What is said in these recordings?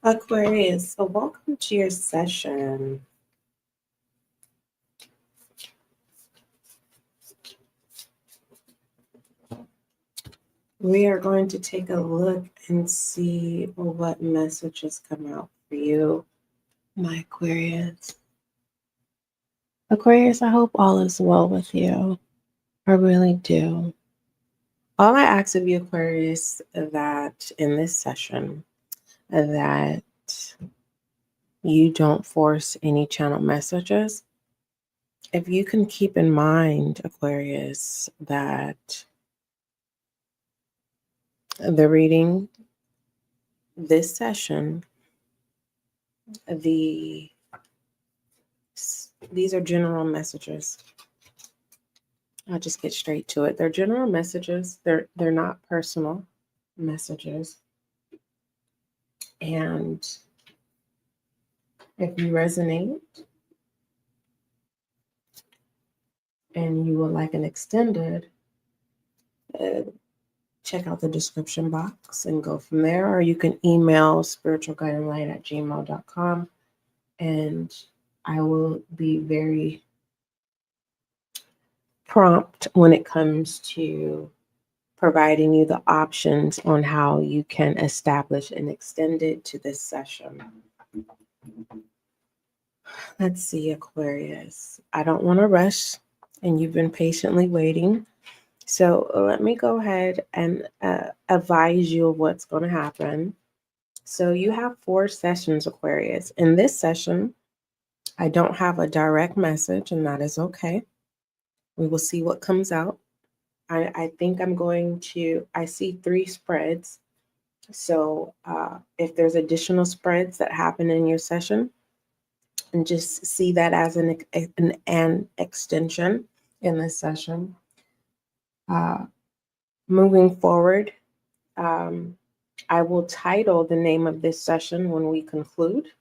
Aquarius, so welcome to your session. We are going to take a look and see what messages come out for you, my Aquarius. Aquarius, I hope all is well with you. I really do. All I ask of you, Aquarius, that in this session, that you don't force any channel messages. If you can keep in mind, Aquarius, that the reading, this session, these are general messages. I'll just get straight to it. They're general messages. They're not personal messages. And if you resonate and you would like an extended, check out the description box and go from there. Or you can email spiritualguidinglight@gmail.com, and I will be very prompt when it comes to providing you the options on how you can establish an extended to this session. Let's see, Aquarius. I don't want to rush, and you've been patiently waiting. So let me go ahead and advise you of what's going to happen. So you have 4 sessions, Aquarius. In this session, I don't have a direct message, and that is okay. We will see what comes out. I think I'm going to, I see 3 spreads. So if there's additional spreads that happen in your session, and just see that as an extension in this session. Moving forward, I will title the name of this session when we conclude.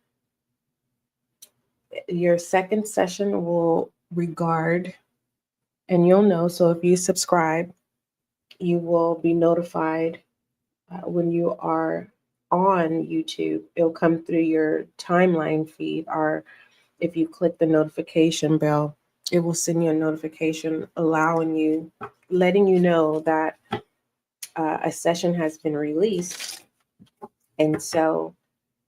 Your second session will regard, and you'll know, so if you subscribe, you will be notified when you are on YouTube. It'll come through your timeline feed, or if you click the notification bell, it will send you a notification letting you know that a session has been released. And so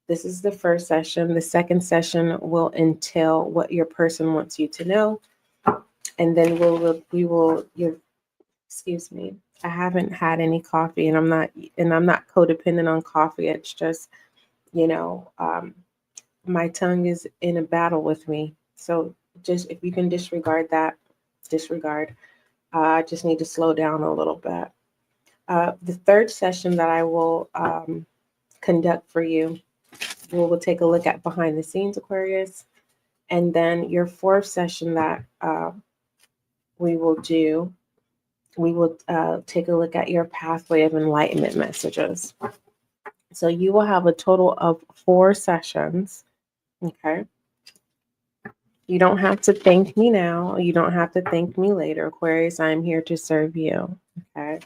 this is the first session. The second session will entail what your person wants you to know. And then excuse me, I haven't had any coffee, and I'm not codependent on coffee. It's just, my tongue is in a battle with me. So just, if you can disregard that, disregard. I just need to slow down a little bit. The third session that I will conduct for you, we'll take a look at behind the scenes, Aquarius. And then your fourth session that we will take a look at your pathway of enlightenment messages. So you will have a total of 4 sessions. Okay. You don't have to thank me now. You don't have to thank me later, Aquarius. I'm here to serve you. Okay.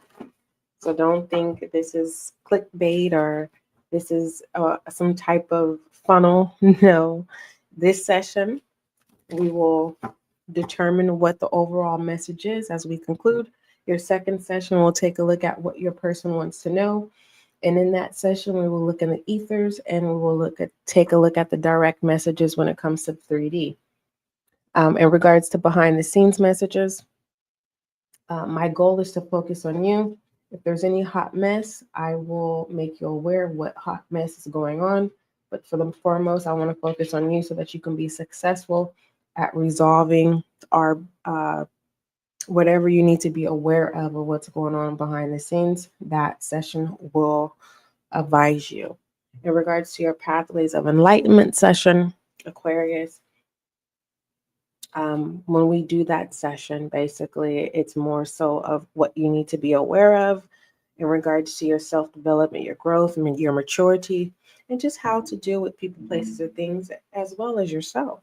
So don't think this is clickbait or this is some type of funnel. No. This session, we will determine what the overall message is as we conclude. Your second session, we'll take a look at what your person wants to know. And in that session, we will look in the ethers, and we will take a look at the direct messages when it comes to 3D. In regards to behind the scenes messages, my goal is to focus on you. If there's any hot mess, I will make you aware of what hot mess is going on. But for the foremost, I want to focus on you so that you can be successful at resolving our whatever you need to be aware of what's going on behind the scenes. That session will advise you. In regards to your pathways of enlightenment session, Aquarius, When we do that session, basically, it's more so of what you need to be aware of in regards to your self-development, your growth, and your maturity, and just how to deal with people, places, or things, as well as yourself,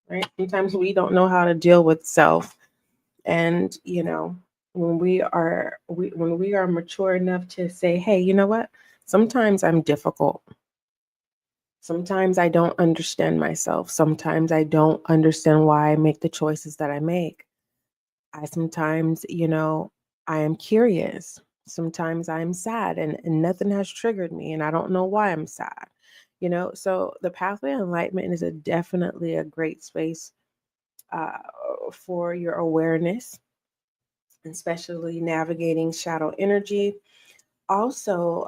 right? Sometimes we don't know how to deal with self. And, when we are mature enough to say, hey, you know what? Sometimes I'm difficult. Sometimes I don't understand myself. Sometimes I don't understand why I make the choices that I make. I sometimes, I am curious. Sometimes I'm sad and nothing has triggered me and I don't know why I'm sad. So the pathway of enlightenment is definitely a great space uh, for your awareness, especially navigating shadow energy. Also,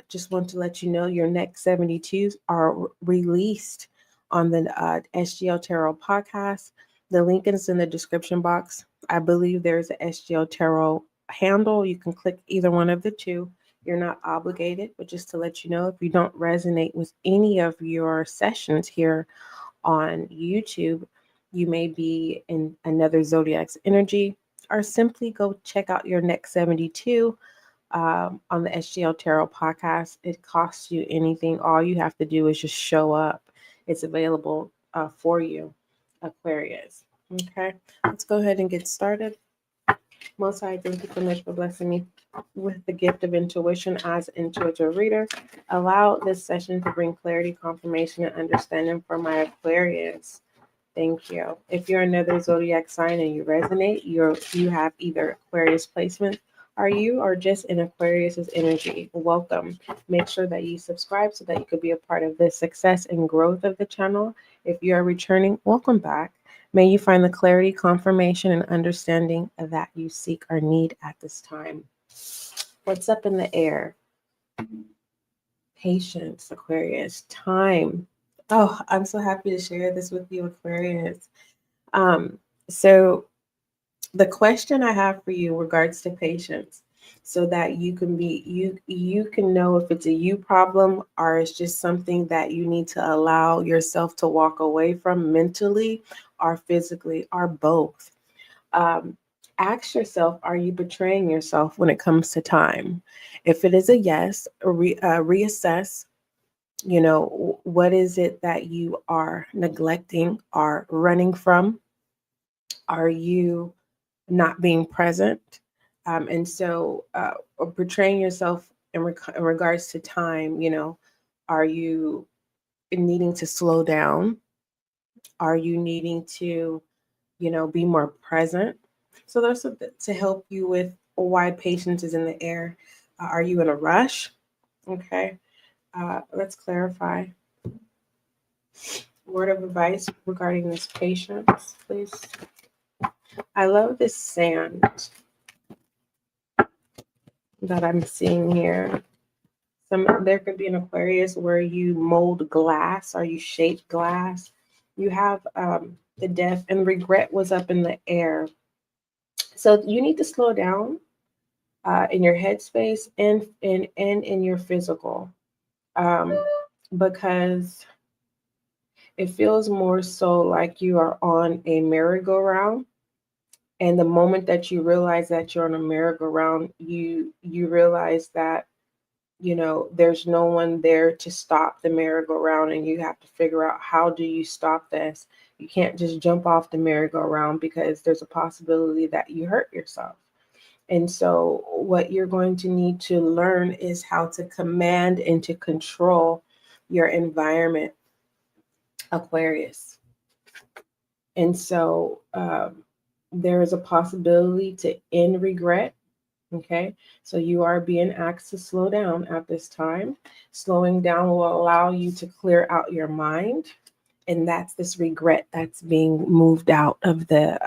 just want to let you know your next 72s are released on the SGL Tarot Podcast. The link is in the description box. I believe there's a SGL Tarot handle. You can click either one of the two. You're not obligated, but just to let you know, if you don't resonate with any of your sessions here on YouTube, you may be in another zodiac's energy, or simply go check out your next 72 on the SGL Tarot Podcast. It costs you anything. All you have to do is just show up. It's available for you, Aquarius. Okay, let's go ahead and get started. Most High, thank you so much for blessing me with the gift of intuition as intuitive reader. Allow this session to bring clarity, confirmation, and understanding for my Aquarius. Thank you. If you're another zodiac sign and you resonate, you have either Aquarius placement, or you are just in Aquarius's energy. Welcome. Make sure that you subscribe so that you could be a part of the success and growth of the channel. If you are returning, welcome back. May you find the clarity, confirmation, and understanding that you seek or need at this time. What's up in the air? Patience, Aquarius. Time. Oh, I'm so happy to share this with you, Aquarius. So the question I have for you regards to patience, so that you can you can know if it's a you problem or it's just something that you need to allow yourself to walk away from mentally or physically or both. Ask yourself, are you betraying yourself when it comes to time? If it is a yes, reassess. What is it that you are neglecting or running from? Are you not being present? And so portraying yourself in regards to time, are you needing to slow down? Are you needing to, be more present? So there's to help you with why patience is in the air. Are you in a rush? Okay. Let's clarify. Word of advice regarding this patience, please. I love this sand that I'm seeing here. There could be an Aquarius where you mold glass or you shape glass. You have the death and regret was up in the air. So you need to slow down in your headspace and in your physical, because it feels more so like you are on a merry-go-round. And the moment that you realize that you're on a merry-go-round, you realize that there's no one there to stop the merry-go-round, and you have to figure out, how do you stop this? You can't just jump off the merry-go-round because there's a possibility that you hurt yourself. And so what you're going to need to learn is how to command and to control your environment, Aquarius. And so there is a possibility to end regret. Okay, so you are being asked to slow down at this time. Slowing down will allow you to clear out your mind. And that's this regret that's being moved out of the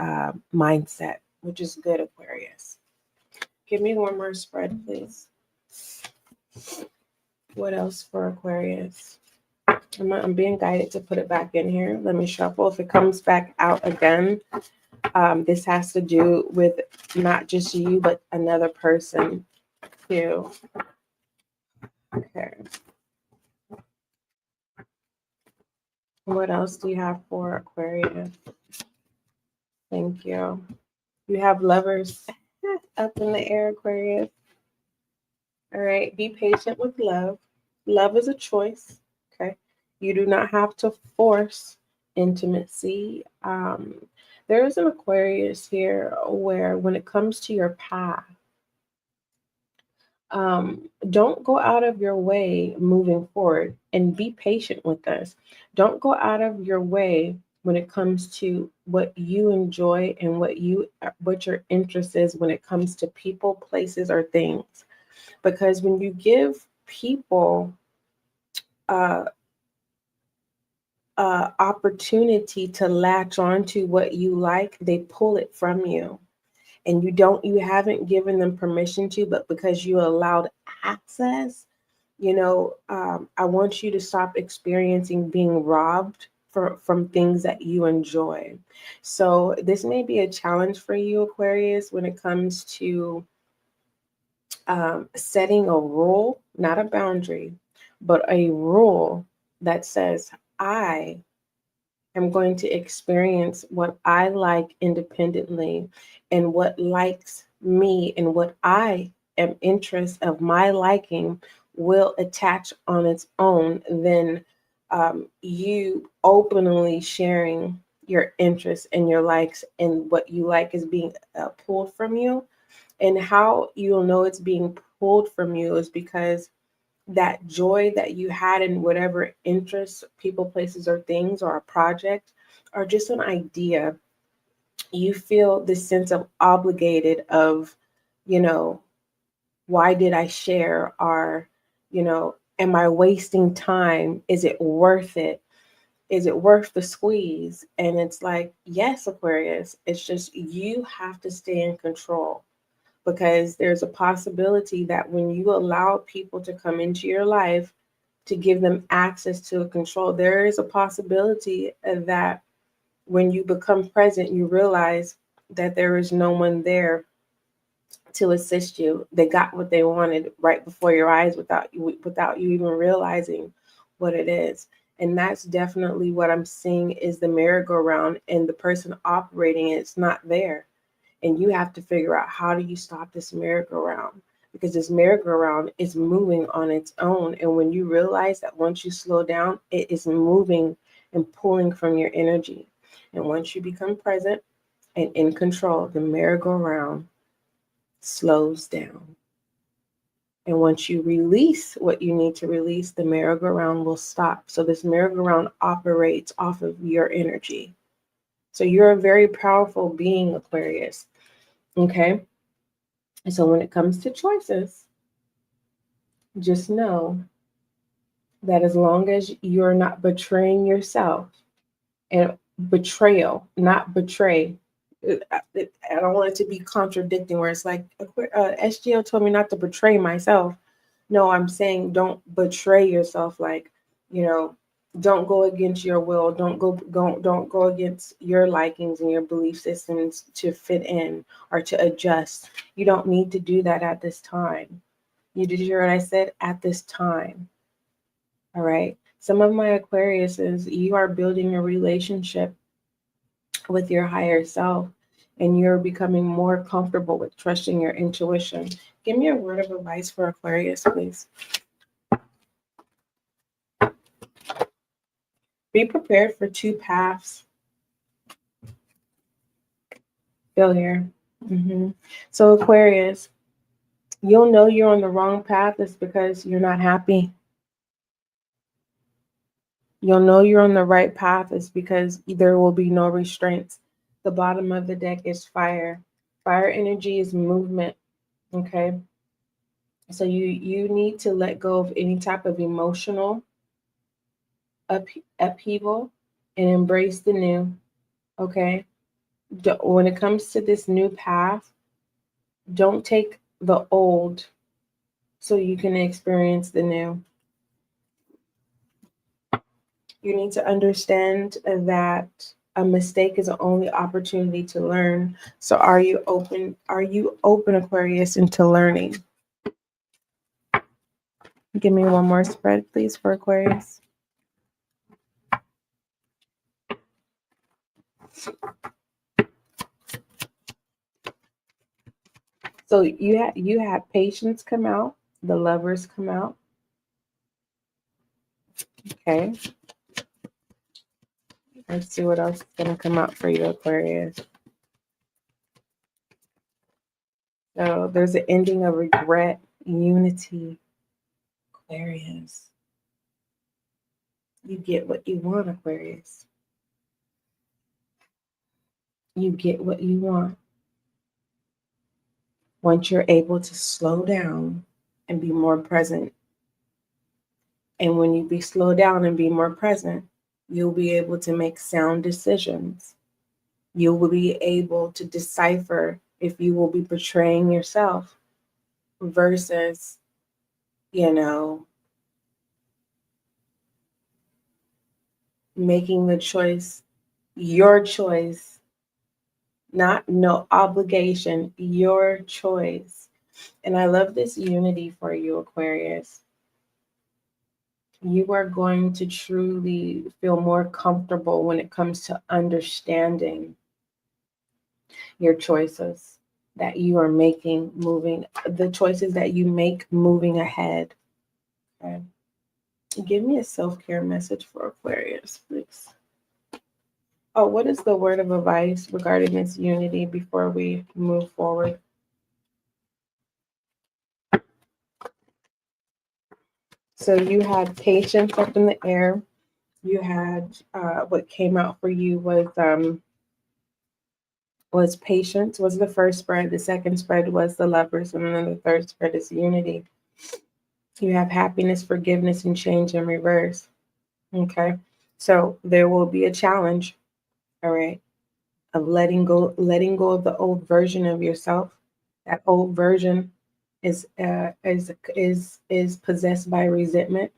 mindset, which is good, Aquarius. Give me one more spread, please. What else for Aquarius? I'm being guided to put it back in here. Let me shuffle. If it comes back out again, this has to do with not just you, but another person too. Okay. What else do you have for Aquarius? Thank you. You have lovers up in the air, Aquarius. All right. Be patient with love. Love is a choice. Okay. You do not have to force intimacy. There is an Aquarius here where, when it comes to your path, don't go out of your way moving forward, and be patient with us. Don't go out of your way when it comes to what you enjoy and what your interest is when it comes to people, places, or things. Because when you give people uh, opportunity to latch on to what you like, they pull it from you. And you haven't given them permission to, but because you allowed access, I want you to stop experiencing being robbed from things that you enjoy. So this may be a challenge for you, Aquarius, when it comes to setting a rule, not a boundary, but a rule that says, I am going to experience what I like independently, and what likes me and what I am interest of my liking will attach on its own. Then you openly sharing your interests and your likes, and what you like is being pulled from you. And how you'll know it's being pulled from you is because that joy that you had in whatever interests, people, places, or things, or a project, or just an idea, you feel this sense of obligated of, you know, why did I share? Or, am I wasting time? Is it worth it? Is it worth the squeeze? And it's like, yes, Aquarius, it's just you have to stay in control, because there's a possibility that when you allow people to come into your life to give them access to control, there is a possibility that when you become present, you realize that there is no one there to assist you. They got what they wanted right before your eyes without you even realizing what it is. And that's definitely what I'm seeing is the merry-go-round, and the person operating it's not there. And you have to figure out, how do you stop this merry-go-round? Because this merry-go-round is moving on its own. And when you realize that once you slow down, it is moving and pulling from your energy. And once you become present and in control, the merry-go-round slows down. And once you release what you need to release, the merry-go-round will stop. So this merry-go-round operates off of your energy. So you're a very powerful being, Aquarius. Okay? And so when it comes to choices, just know that as long as you're not betraying yourself, and betrayal, not betray. I don't want it to be contradicting where it's like, SGL told me not to betray myself. No, I'm saying don't betray yourself. Like, don't go against your will. Don't go against your likings and your belief systems to fit in or to adjust. You don't need to do that at this time. You did hear what I said? At this time. All right. Some of my Aquariuses, you are building a relationship with your higher self, and you're becoming more comfortable with trusting your intuition. Give me a word of advice for Aquarius, please. Be prepared for two paths. Feel here. So Aquarius, you'll know you're on the wrong path is because you're not happy. You'll know you're on the right path is because there will be no restraints. The bottom of the deck is fire. Fire energy is movement. Okay. So you need to let go of any type of emotional upheaval and embrace the new. Okay. When it comes to this new path, don't take the old so you can experience the new. You need to understand that a mistake is the only opportunity to learn. So are you open? Are you open, Aquarius, into learning? Give me one more spread, please, for Aquarius. So you had patience come out, the lovers come out. Okay. Let's see what else is gonna come out for you, Aquarius. So there's an ending of regret, unity, Aquarius. You get what you want, Aquarius. You get what you want. Once you're able to slow down and be more present. And when you be slow down and be more present, you'll be able to make sound decisions. You will be able to decipher if you will be portraying yourself versus, you know, making the choice, your choice, not no obligation, your choice. And I love this unity for you, Aquarius. You are going to truly feel more comfortable when it comes to understanding your choices that you are making, moving, the choices that you make moving ahead. Okay. Give me a self-care message for Aquarius, please. Oh, what is the word of advice regarding this unity before we move forward? So you had patience up in the air. You had what came out for you was patience was the first spread. The second spread was the lovers, and then the third spread is unity. You have happiness, forgiveness, and change in reverse. Okay. So there will be a challenge, all right, of letting go of the old version of yourself. That old version is possessed by resentment.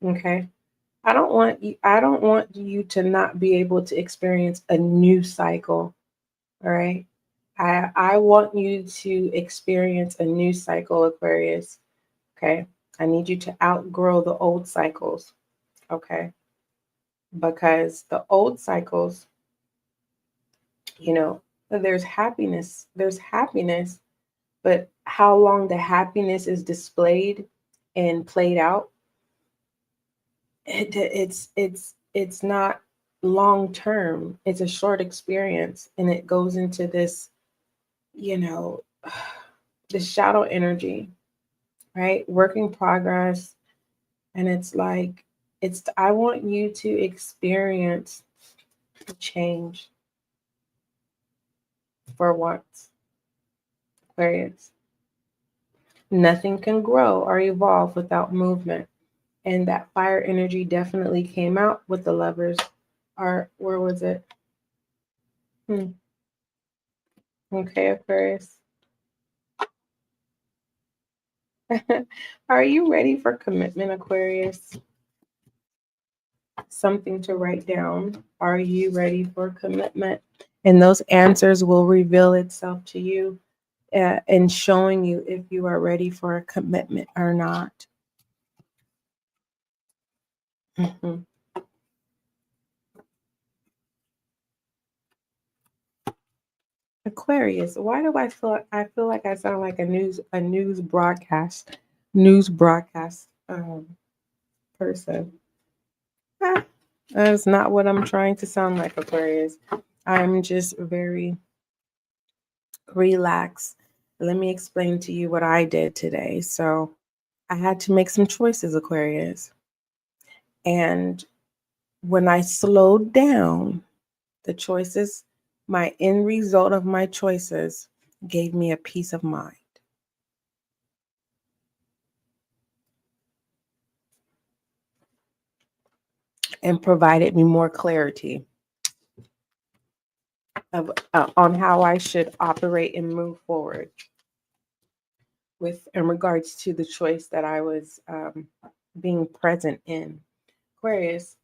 Okay. I don't want you to not be able to experience a new cycle. All right. I want you to experience a new cycle, Aquarius. Okay. I need you to outgrow the old cycles. Okay. Because the old cycles, you know, there's happiness, but how long the happiness is displayed and played out, it's not long term. It's a short experience, and it goes into this, you know, the shadow energy, right? Work in progress. And it's like, I want you to experience change for once, Aquarius. Nothing can grow or evolve without movement. And that fire energy definitely came out with the lovers. Or where was it? Okay, Aquarius. Are you ready for commitment, Aquarius? Something to write down. Are you ready for commitment? And those answers will reveal itself to you and showing you if you are ready for a commitment or not. Mhm. Aquarius, why do I feel like I sound like news broadcast person? Ah, that's not what I'm trying to sound like, Aquarius. I'm just very relaxed. Let me explain to you what I did today. So I had to make some choices, Aquarius. And when I slowed down, the choices, my end result of my choices gave me a peace of mind and provided me more clarity on how I should operate and move forward with in regards to the choice that I was being present in. Aquarius,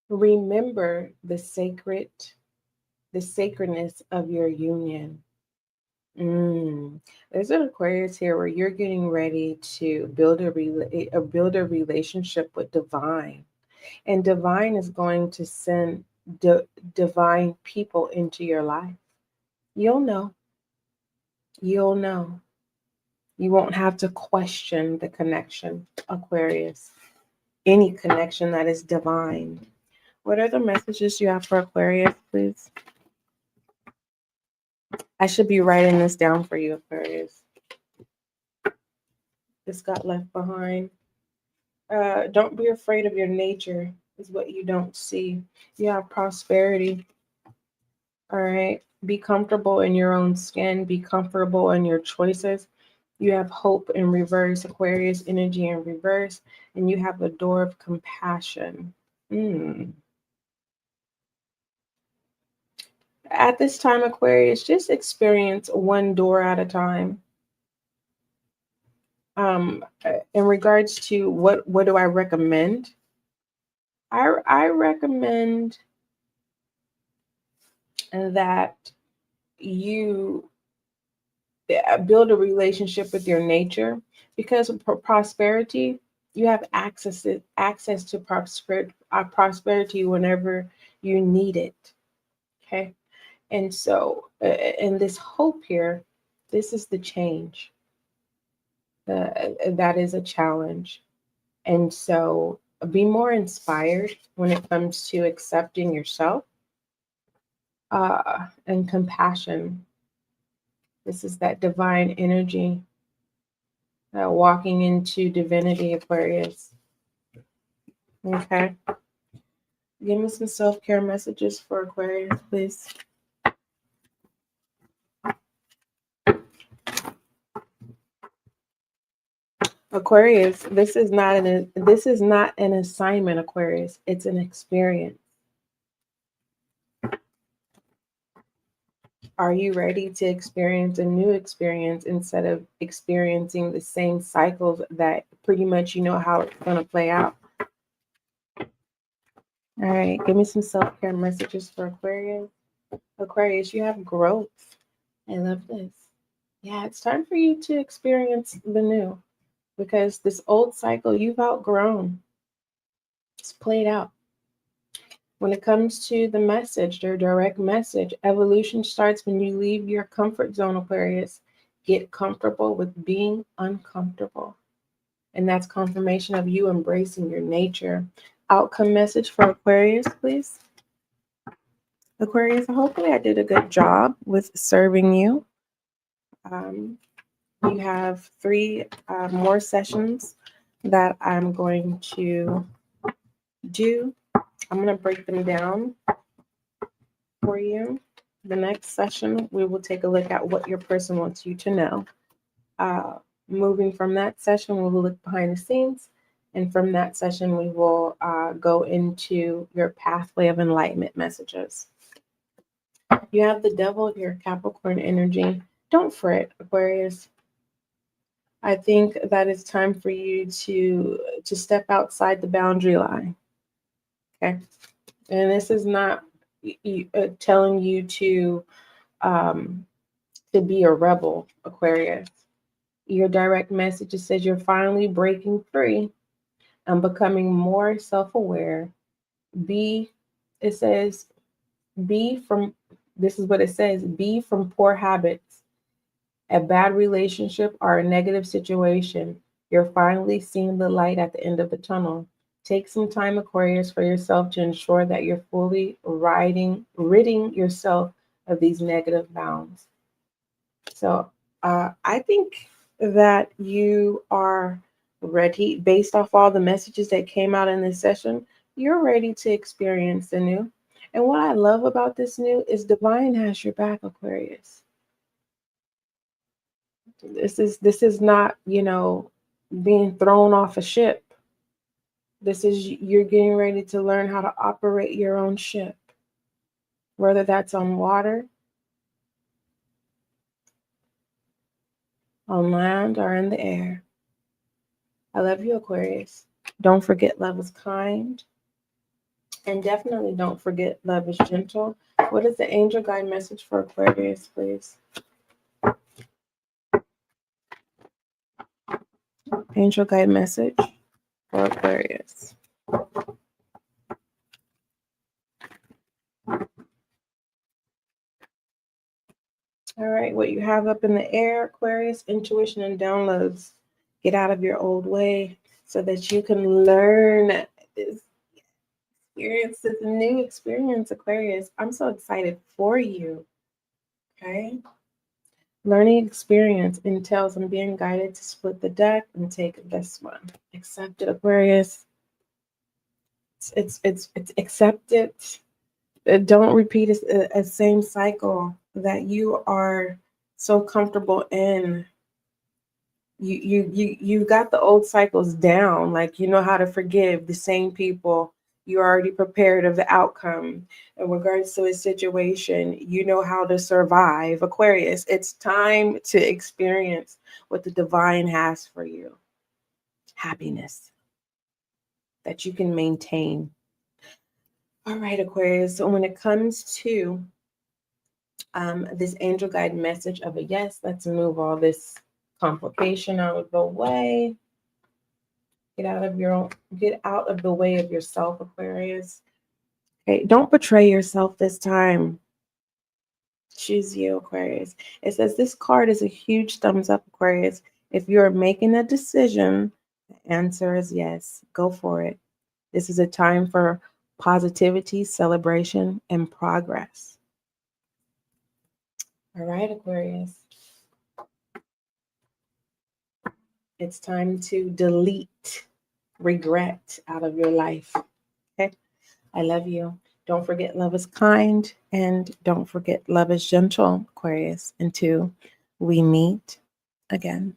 remember the sacredness of your union. There's an Aquarius here where you're getting ready to build a relationship with divine, and divine is going to send divine people into your life. You'll know. You'll know. You won't have to question the connection, Aquarius. Any connection that is divine. What are the messages you have for Aquarius, please? I should be writing this down for you, Aquarius. This got left behind. Don't be afraid of your nature, is what you don't see. You have prosperity. All right. Be comfortable in your own skin. Be comfortable in your choices. You have hope in reverse, Aquarius energy in reverse, and you have a door of compassion. At this time, Aquarius, just experience one door at a time. In regards to what do I recommend? I recommend that you build a relationship with your nature, because for prosperity, you have access to prosperity whenever you need it. Okay, and so in this hope here, this is the change. That is a challenge, and so be more inspired when it comes to accepting yourself and compassion. This is that divine energy, walking into divinity, Aquarius. Okay. Give me some self-care messages for Aquarius, please. Aquarius, this is not an assignment, Aquarius. It's an experience. Are you ready to experience a new experience instead of experiencing the same cycles that pretty much you know how it's going to play out? All right, give me some self-care messages for Aquarius. Aquarius, you have growth. I love this. Yeah, it's time for you to experience the new, because this old cycle you've outgrown. It's played out. When it comes to the message, their direct message, evolution starts when you leave your comfort zone, Aquarius. Get comfortable with being uncomfortable. And that's confirmation of you embracing your nature. Outcome message for Aquarius, please. Aquarius, hopefully I did a good job with serving you. You have 3 more sessions that I'm going to do. I'm going to break them down for you. The next session, we will take a look at what your person wants you to know. Moving from that session, we will look behind the scenes. And from that session, we will go into your pathway of enlightenment messages. You have the devil, your Capricorn energy. Don't fret, Aquarius. I think that it's time for you to step outside the boundary line. Okay. And this is not telling you to be a rebel, Aquarius. Your direct message says you're finally breaking free and becoming more self-aware. It says, this is what it says, be from poor habits, a bad relationship, or a negative situation. You're finally seeing the light at the end of the tunnel. Take some time, Aquarius, for yourself to ensure that you're fully ridding yourself of these negative bounds. So I think that you are ready, based off all the messages that came out in this session, you're ready to experience the new. And what I love about this new is divine has your back, Aquarius. This is not, being thrown off a ship. This is you're getting ready to learn how to operate your own ship, whether that's on water, on land, or in the air. I love you, Aquarius. Don't forget love is kind. And definitely don't forget love is gentle. What is the angel guide message for Aquarius, please? Angel guide message for Aquarius. All right, what you have up in the air, Aquarius, intuition and downloads. Get out of your old way so that you can learn this experience. It's a new experience, Aquarius. I'm so excited for you. Okay. Learning experience entails I'm being guided to split the deck and take this one. Accept it, Aquarius. It's accept it. Don't repeat a same cycle that you are so comfortable in. You got the old cycles down. Like, you know how to forgive the same people. You're already prepared of the outcome in regards to a situation. You know how to survive, Aquarius. It's time to experience what the divine has for you. Happiness that you can maintain. All right, Aquarius. So when it comes to this angel guide message of a yes, let's move all this complication out of the way. Get out of the way of yourself, Aquarius. Okay, don't betray yourself this time. Choose you, Aquarius. It says this card is a huge thumbs up, Aquarius. If you're making a decision, the answer is yes. Go for it. This is a time for positivity, celebration, and progress. All right, Aquarius. It's time to delete regret out of your life. Okay? I love you. Don't forget love is kind, and don't forget love is gentle, Aquarius, until we meet again.